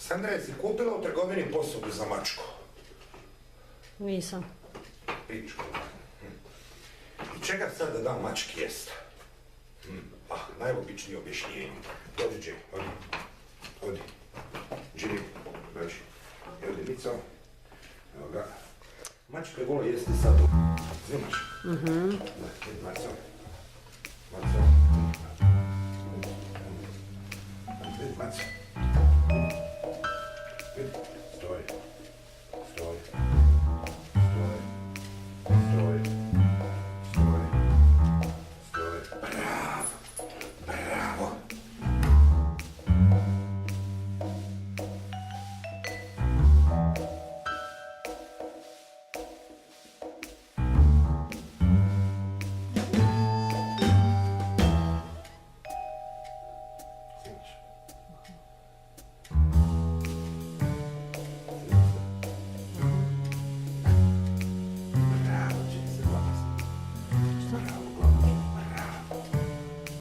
Sandra, jesi kupila u trgovini posudu za mačku? Nisam. Pičko. I čega sad da dam mački jest? Najobičnije objašnjenje. Odi, Jay, odi. Odi. Jimmy, dođi. Odi, Mico. Evo ga. Mačka je volo jesti sad. Zimaš? Maco. Maco. Maco.